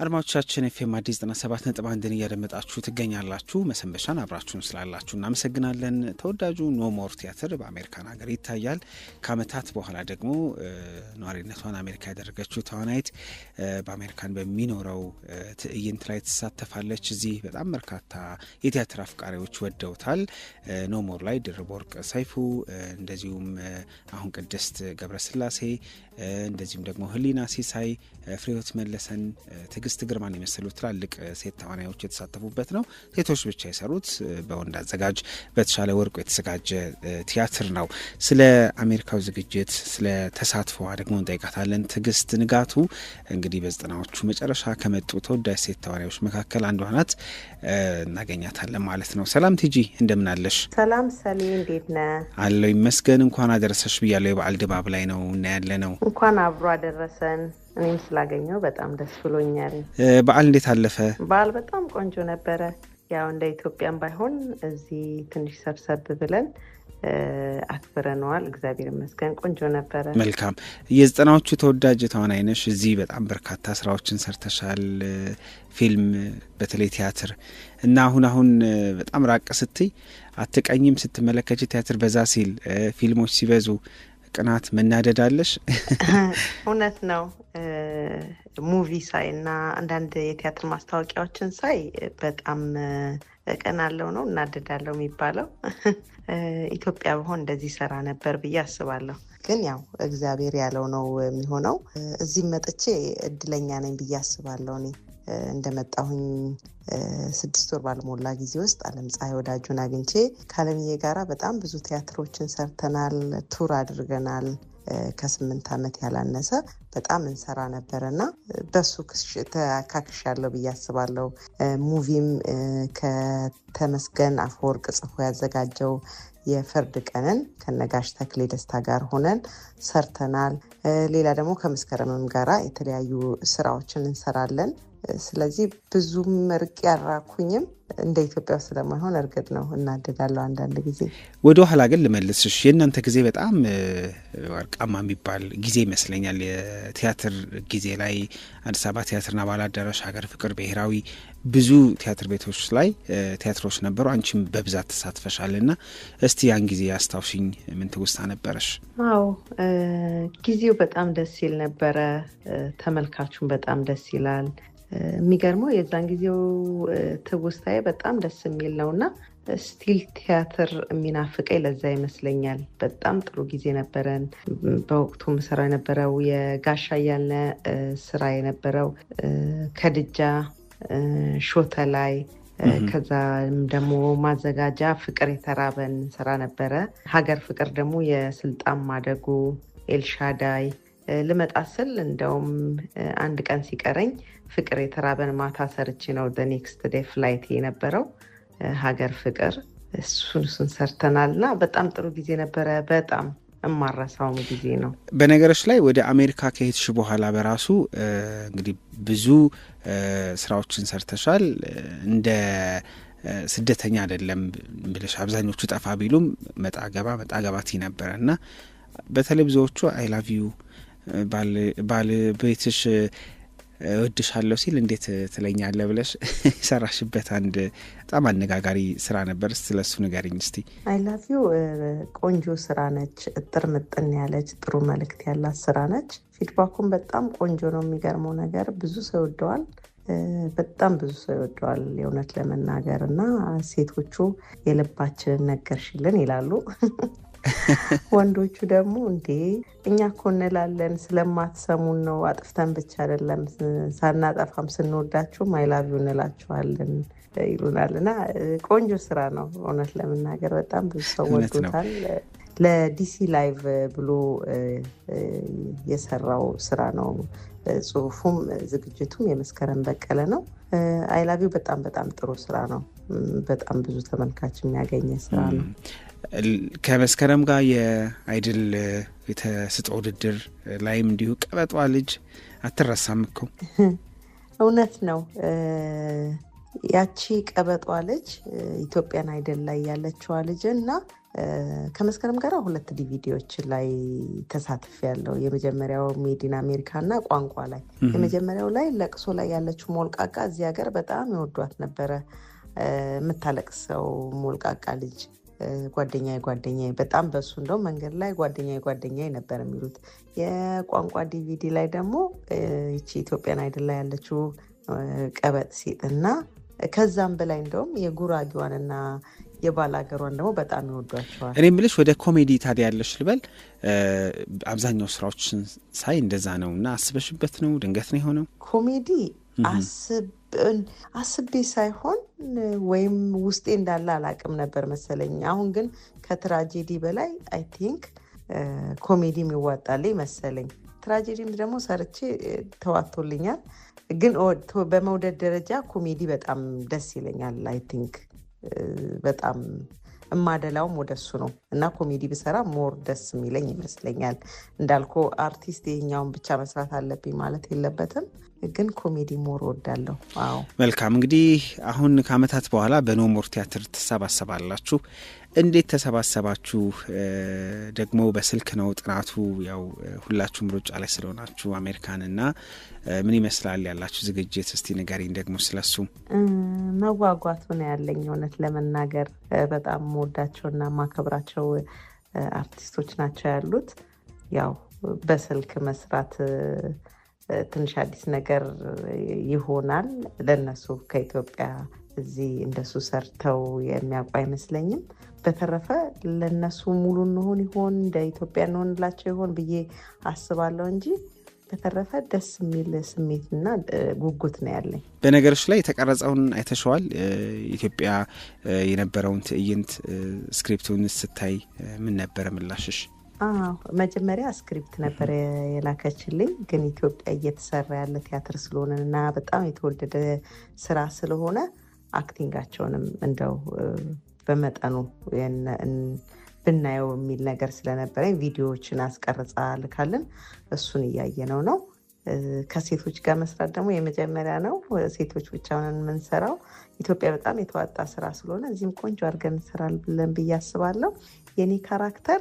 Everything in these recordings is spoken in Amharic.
አድማጮቻችን ኤፍኤም አዲስ 97.1 እያደመጣችሁ ትገኛላችሁ። መሰንበሻን አብራችሁን ስላላችሁ እናመሰግናለን። ተወዳጁ ኖ ሞር ቲያትር በአሜሪካን ሀገር ይታያል። ከአመታት በኋላ ደግሞ ነዋሪነቷን አሜሪካ ያደረገችው ተዋናይት በአሜሪካን በሚኖረው ትዕይንት ላይ ትሳተፋለች። እዚህ በጣም በርካታ የቲያትር አፍቃሪዎች ወደውታል። ኖ ሞር ላይ ድርብ ወርቅ ሰይፉ፣ እንደዚሁም አሁን ቅድስት ገብረስላሴ፣ እንደዚሁም ደግሞ ህሊና ሲሳይ፣ ፍሬህይወት መለሰን፣ ትግስት ግርማን የመሰሉ ትላልቅ ሴት ተዋናዮች የተሳተፉበት ነው። ሴቶች ብቻ የሰሩት በወንድ አዘጋጅ በተሻለ ወርቁ የተዘጋጀ ቲያትር ነው። ስለ አሜሪካው ዝግጅት ስለ ተሳትፎዋ ደግሞ እንጠይቃታለን። ትግስት ንጋቱ እንግዲህ በ90ዎቹ መጨረሻ ከመጡ ተወዳጅ ሴት ተዋናዮች መካከል አንዷ ናት። እናገኛታለን ማለት ነው። ሰላም ቲጂ፣ እንደምን አለሽ? ሰላም ሰሊ፣ እንዴት ነህ? አለው ይመስገን። እንኳን አደረሰሽ ብያለሁ። የበዓል ድባብ ላይ ነው እና ያለ ነው። እንኳን አብሮ አደረሰን። እኔም ስላገኘው በጣም ደስ ብሎኛል። በዓል እንዴት አለፈ? በዓል በጣም ቆንጆ ነበረ። ያው እንደ ኢትዮጵያም ባይሆን እዚህ ትንሽ ሰብሰብ ብለን አክብረነዋል። እግዚአብሔር ይመስገን ቆንጆ ነበረ። መልካም። የ90ዎቹ ተወዳጅ ተዋናይ ነሽ። እዚህ በጣም በርካታ ስራዎችን ሰርተሻል። ፊልም፣ በተለይ ቲያትር እና አሁን በጣም ራቅ ስትይ አትቀኝም ስትመለከች ቲያትር በዛ ሲል ፊልሞች ሲበዙ ቅናት መናደድ አለሽ? እውነት ነው። ሙቪ ሳይ እና አንዳንድ የቲያትር ማስታወቂያዎችን ሳይ በጣም ቀናለው ነው እናደዳለው የሚባለው። ኢትዮጵያ በሆን እንደዚህ ሰራ ነበር ብዬ አስባለሁ። ግን ያው እግዚአብሔር ያለው ነው የሚሆነው። እዚህ መጥቼ እድለኛ ነኝ ብዬ አስባለሁ። እኔ እንደመጣሁኝ 6 ወር ባልሞላ ጊዜ ውስጥ አለም ፀሐይ ወዳጁን አግኝቼ ከአለምዬ ጋራ በጣም ብዙ ቲያትሮችን ሰርተናል፣ ቱር አድርገናል። ከ8 ዓመት ያላነሰ በጣም እንሰራ ነበርና በሱ ተካክሻለሁ ብዬ አስባለሁ። ሙቪም ከተመስገን አፈወርቅ ጽፎ ያዘጋጀው የፍርድ ቀንን ከነጋሽ ተክሌ ደስታ ጋር ሆነን ሰርተናል። ሌላ ደግሞ ከመስከረምም ጋራ የተለያዩ ስራዎችን እንሰራለን። ስለዚህ ብዙም ርቅ ያራኩኝም እንደ ኢትዮጵያ ስለማይሆን እርግጥ ነው እናደዳለሁ አንዳንድ ጊዜ። ወደ ኋላ ግን ልመልስሽ። የእናንተ ጊዜ በጣም ወርቃማ የሚባል ጊዜ ይመስለኛል። የቲያትር ጊዜ ላይ አዲስ አበባ ቲያትርና ባህል አዳራሽ፣ ሀገር ፍቅር፣ ብሔራዊ ብዙ ቲያትር ቤቶች ላይ ቲያትሮች ነበሩ። አንቺም በብዛት ተሳትፈሻልና እስቲ ያን ጊዜ አስታውሽኝ። ምን ትውስታ ነበረሽ? አዎ ጊዜው በጣም ደስ ይል ነበረ። ተመልካቹም በጣም ደስ ይላል። የሚገርመው የዛን ጊዜው ትውስታዬ በጣም ደስ የሚል ነውና ስቲል ቲያትር የሚናፍቀኝ ለዛ ይመስለኛል። በጣም ጥሩ ጊዜ ነበረን። በወቅቱ ምሰራ የነበረው የጋሻ ያልነ ስራ የነበረው ከድጃ ሾተ ላይ፣ ከዛ ደግሞ ማዘጋጃ ፍቅር የተራበን ስራ ነበረ። ሀገር ፍቅር ደግሞ የስልጣን ማደጉ፣ ኤልሻዳይ ልመጣ ስል እንደውም አንድ ቀን ሲቀረኝ ፍቅር የተራበን ማታ ሰርቼ ነው ኔክስት ዴይ ፍላይት የነበረው ሀገር ፍቅር። እሱን ሰርተናልና በጣም ጥሩ ጊዜ ነበረ። በጣም እማረሳውም ጊዜ ነው። በነገሮች ላይ ወደ አሜሪካ ከሄድሽ በኋላ በራሱ እንግዲህ ብዙ ስራዎችን ሰርተሻል። እንደ ስደተኛ አይደለም ብለሽ አብዛኞቹ ጠፋ ቢሉም መጣገባት ነበረና በተለይ ብዙዎቹ አይ ላቭ ዩ ባል ቤትሽ እወድሻለሁ ሲል እንዴት ትለኛለህ ብለሽ ሰራሽበት አንድ በጣም አነጋጋሪ ስራ ነበር። ስለሱ ንገሪኝ እስቲ። አይ ላቭ ዩ ቆንጆ ስራ ነች። እጥር ምጥን ያለች ጥሩ መልእክት ያላት ስራ ነች። ፊድባኩም በጣም ቆንጆ ነው። የሚገርመው ነገር ብዙ ሰው ይወደዋል። በጣም ብዙ ሰው ይወደዋል የእውነት ለመናገር እና ሴቶቹ የልባችንን ነገርሽልን ይላሉ። ወንዶቹ ደግሞ እንዴ እኛ እኮ እንላለን ስለማትሰሙን ነው፣ አጥፍተን ብቻ አይደለም ሳናጠፋም ስንወዳችሁም አይ ላቭ ዩ እንላችኋለን ይሉናልና ቆንጆ ስራ ነው እውነት ለመናገር። በጣም ብዙ ሰው ወዶታል። ለዲሲ ላይቭ ብሎ የሰራው ስራ ነው። ጽሁፉም ዝግጅቱም የመስከረም በቀለ ነው። አይ ላቭ ዩ በጣም ጥሩ ስራ ነው። በጣም ብዙ ተመልካች የሚያገኘ ስራ ነው። ከመስከረም ጋር የአይድል የተሰጠ ውድድር ላይም እንዲሁ ቀበጧ ልጅ አትረሳም እኮ። እውነት ነው። ያቺ ቀበጧ ልጅ ኢትዮጵያን አይደል ላይ ያለችዋ ልጅ እና ከመስከረም ጋር 2 ዲቪዲዎች ላይ ተሳትፌያለሁ። የመጀመሪያው ሜዲን አሜሪካ እና ቋንቋ ላይ። የመጀመሪያው ላይ ለቅሶ ላይ ያለችው ሞልቃቃ እዚህ ሀገር በጣም ይወዷት ነበረ። የምታለቅሰው ሞልቃቃ ልጅ ጓደኛዬ በጣም በሱ እንደው መንገድ ላይ ጓደኛዬ ነበር የሚሉት። የቋንቋ ዲቪዲ ላይ ደግሞ እቺ ኢትዮጵያን አይደል ላይ ያለችው ቀበጥ ሴት እና ከዛም በላይ እንደውም የጉራጌዋንና የባላገሯን ደግሞ በጣም ይወዷቸዋል። እኔ የምልሽ ወደ ኮሜዲ ታዲያ ያለሽ ልበል? አብዛኛው ስራዎችን ሳይ እንደዛ ነው እና አስበሽበት ነው ድንገት ነው የሆነው? ኮሜዲ አስቤ ሳይሆን ወይም ውስጤ እንዳለ አላቅም ነበር መሰለኝ። አሁን ግን ከትራጀዲ በላይ አይ ቲንክ ኮሜዲ የሚዋጣልኝ መሰለኝ። ትራጀዲም ደግሞ ሰርቼ ተዋቶልኛል። ግን በመውደድ ደረጃ ኮሜዲ በጣም ደስ ይለኛል። አይ ቲንክ በጣም እማደላውም ወደሱ ነው እና ኮሜዲ ብሰራ ሞር ደስ የሚለኝ ይመስለኛል። እንዳልኩ አርቲስት ይሄኛውን ብቻ መስራት አለብኝ ማለት የለበትም። ግን ኮሜዲ ሞር ወዳለሁ። አዎ መልካም። እንግዲህ አሁን ከአመታት በኋላ በኖሞር ቲያትር ተሰባሰባላችሁ። እንዴት ተሰባሰባችሁ? ደግሞ በስልክ ነው ጥናቱ? ያው ሁላችሁም ሩጫ ላይ ስለሆናችሁ አሜሪካንና ምን ይመስላል ያላችሁ ዝግጅት? እስቲ ንገሪኝ ደግሞ ስለሱ። መጓጓቱ ነው ያለኝ እውነት ለመናገር። በጣም ወዳቸውና ማከብራቸው አርቲስቶች ናቸው ያሉት። ያው በስልክ መስራት ትንሽ አዲስ ነገር ይሆናል ለነሱ። ከኢትዮጵያ እዚህ እንደሱ ሰርተው የሚያውቁ አይመስለኝም። በተረፈ ለነሱ ሙሉ እንሆን ይሆን እንደ ኢትዮጵያ እንሆንላቸው ይሆን ብዬ አስባለሁ እንጂ በተረፈ ደስ የሚል ስሜትና ጉጉት ነው ያለኝ። በነገሮች ላይ የተቀረጸውን አይተሽዋል? ኢትዮጵያ የነበረውን ትዕይንት ስክሪፕቱን ስታይ ምን ነበር ምላሽሽ? መጀመሪያ ስክሪፕት ነበር የላከችልኝ። ግን ኢትዮጵያ እየተሰራ ያለ ቲያትር ስለሆነና በጣም የተወደደ ስራ ስለሆነ አክቲንጋቸውንም እንደው በመጠኑ ብናየው የሚል ነገር ስለነበረኝ ቪዲዮዎችን አስቀርጻ ልካልን። እሱን እያየነው ነው። ከሴቶች ጋር መስራት ደግሞ የመጀመሪያ ነው። ሴቶች ብቻ ሆነን የምንሰራው። ኢትዮጵያ በጣም የተዋጣ ስራ ስለሆነ እዚህም ቆንጆ አድርገን እንሰራለን ብለን ብዬ አስባለሁ። የኔ ካራክተር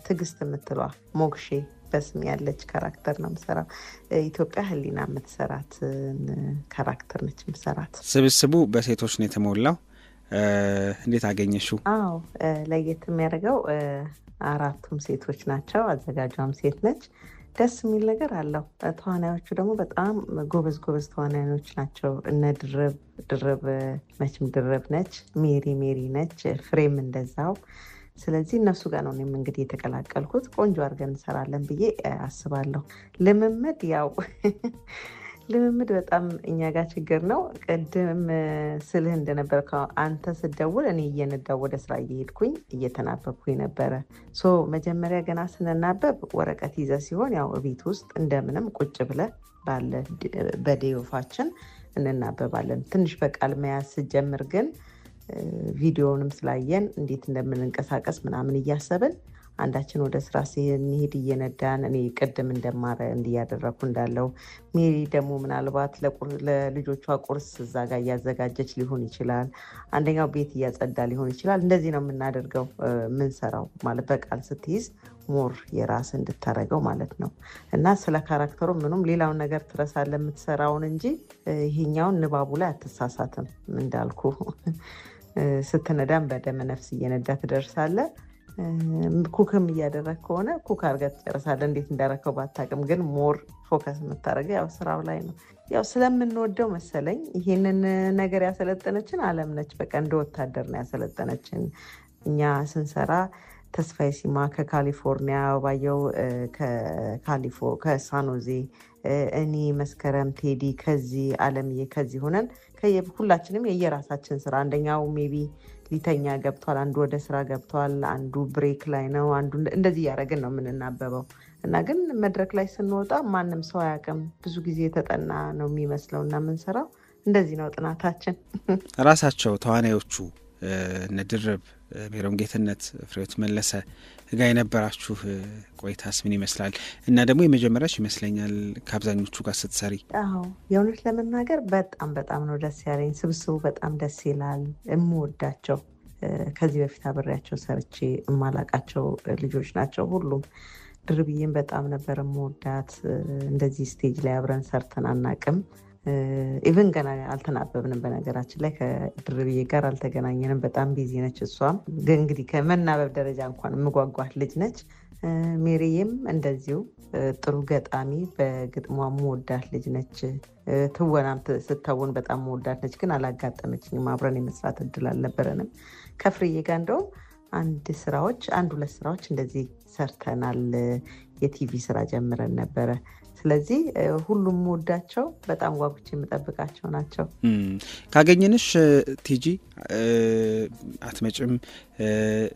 ትግስት የምትሏ ሞግሼ በስም ያለች ካራክተር ነው የምሰራው። ኢትዮጵያ ህሊና የምትሰራት ካራክተር ነች የምሰራት። ስብስቡ በሴቶች ነው የተሞላው። እንዴት አገኘሽው? አዎ ለየት የሚያደርገው 4ቱም ሴቶች ናቸው። አዘጋጇም ሴት ነች። ደስ የሚል ነገር አለው። ተዋናዮቹ ደግሞ በጣም ጎበዝ ተዋናዮች ናቸው። እነ ድርብ መቼም ድርብ ነች፣ ሜሪ ነች፣ ፍሬም እንደዛው። ስለዚህ እነሱ ጋር ነው እኔም እንግዲህ የተቀላቀልኩት። ቆንጆ አድርገን እንሰራለን ብዬ አስባለሁ። ልምምድ በጣም እኛ ጋር ችግር ነው። ቅድም ስልህ እንደነበር አንተ ስደውል እኔ እየነዳው ወደ ስራ እየሄድኩኝ እየተናበብኩኝ ነበረ። መጀመሪያ ገና ስንናበብ ወረቀት ይዘ ሲሆን ያው ቤት ውስጥ እንደምንም ቁጭ ብለ ባለ በዴዮፋችን እንናበባለን። ትንሽ በቃል መያዝ ስጀምር ግን ቪዲዮውንም ስላየን እንዴት እንደምንንቀሳቀስ ምናምን እያሰብን አንዳችን ወደ ስራ ሲሄድ እየነዳን እኔ ቅድም እንደማረ እንዲያደረኩ እንዳለው ሜሪ ደግሞ ምናልባት ለልጆቿ ቁርስ እዛ ጋር እያዘጋጀች ሊሆን ይችላል። አንደኛው ቤት እያጸዳ ሊሆን ይችላል። እንደዚህ ነው የምናደርገው ምንሰራው ማለት በቃል ስትይዝ ሞር የራስ እንድታረገው ማለት ነው። እና ስለ ካራክተሩ ምንም ሌላውን ነገር ትረሳለ የምትሰራውን እንጂ ይሄኛውን ንባቡ ላይ አትሳሳትም። እንዳልኩ ስትነዳም በደመ ነፍስ እየነዳ ትደርሳለ። ኩክም እያደረግ ከሆነ ኩክ አድርገህ ትጨርሳለህ። እንዴት እንዳረከው ባታቅም ግን ሞር ፎከስ የምታደርገው ያው ስራው ላይ ነው። ያው ስለምንወደው መሰለኝ ይሄንን ነገር ያሰለጠነችን አለም ነች። በቃ እንደ ወታደር ነው ያሰለጠነችን። እኛ ስንሰራ ተስፋዬ ሲማ ከካሊፎርኒያ፣ ባየው ከሳኖዜ፣ እኔ መስከረም፣ ቴዲ ከዚህ፣ አለምዬ ከዚህ ሆነን ሁላችንም የየራሳችን ስራ አንደኛው ሜቢ ሊተኛ ገብቷል፣ አንዱ ወደ ስራ ገብቷል፣ አንዱ ብሬክ ላይ ነው፣ አንዱ እንደዚህ እያደረግን ነው የምንናበበው። እና ግን መድረክ ላይ ስንወጣ ማንም ሰው አያውቅም። ብዙ ጊዜ የተጠና ነው የሚመስለው እና የምንሰራው እንደዚህ ነው ጥናታችን። ራሳቸው ተዋናዮቹ እነ ድርብ ሜሮን ጌትነት፣ ፍሬህይወት መለሰ ጋር የነበራችሁ ቆይታስ ምን ይመስላል? እና ደግሞ የመጀመሪያሽ ይመስለኛል ከአብዛኞቹ ጋር ስትሰሪ። አዎ የእውነት ለመናገር በጣም ነው ደስ ያለኝ። ስብስቡ በጣም ደስ ይላል። የምወዳቸው ከዚህ በፊት አብሬያቸው ሰርቼ የማላቃቸው ልጆች ናቸው ሁሉም። ድርብዬን በጣም ነበር የምወዳት። እንደዚህ ስቴጅ ላይ አብረን ሰርተን አናቅም። ኢቨን ገና አልተናበብንም። በነገራችን ላይ ከድርብዬ ጋር አልተገናኘንም። በጣም ቢዚ ነች እሷም። ግን እንግዲህ ከመናበብ ደረጃ እንኳን የምጓጓት ልጅ ነች። ሜሪዬም እንደዚሁ ጥሩ ገጣሚ፣ በግጥሟ የምወዳት ልጅ ነች። ትወናም ስተውን በጣም የምወዳት ነች። ግን አላጋጠመችኝም። አብረን የመስራት እድል አልነበረንም። ከፍርዬ ጋር እንደውም አንድ ሁለት ስራዎች እንደዚህ ሰርተናል። የቲቪ ስራ ጀምረን ነበረ። ስለዚህ ሁሉም ወዳቸው በጣም ጓጉቼ የምጠብቃቸው ናቸው። ካገኘንሽ ቲጂ አትመጭም?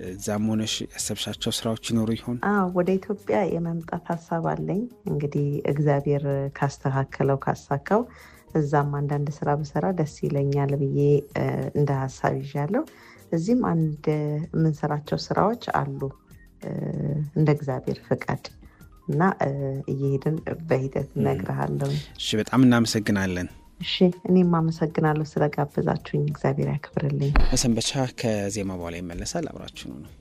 እዛም ሆነሽ ያሰብሻቸው ስራዎች ይኖሩ ይሆን? ወደ ኢትዮጵያ የመምጣት ሀሳብ አለኝ። እንግዲህ እግዚአብሔር ካስተካከለው ካሳካው እዛም አንዳንድ ስራ ብሰራ ደስ ይለኛል ብዬ እንደ ሀሳብ ይዣለሁ። እዚህም አንድ የምንሰራቸው ስራዎች አሉ እንደ እግዚአብሔር ፍቃድ እና እየሄድን በሂደት እነግርሃለሁ። እሺ፣ በጣም እናመሰግናለን። እሺ፣ እኔም አመሰግናለሁ ስለጋበዛችሁኝ። እግዚአብሔር ያክብርልኝ። መሰንበቻ ከዜማ በኋላ ይመለሳል። አብራችሁ ነው።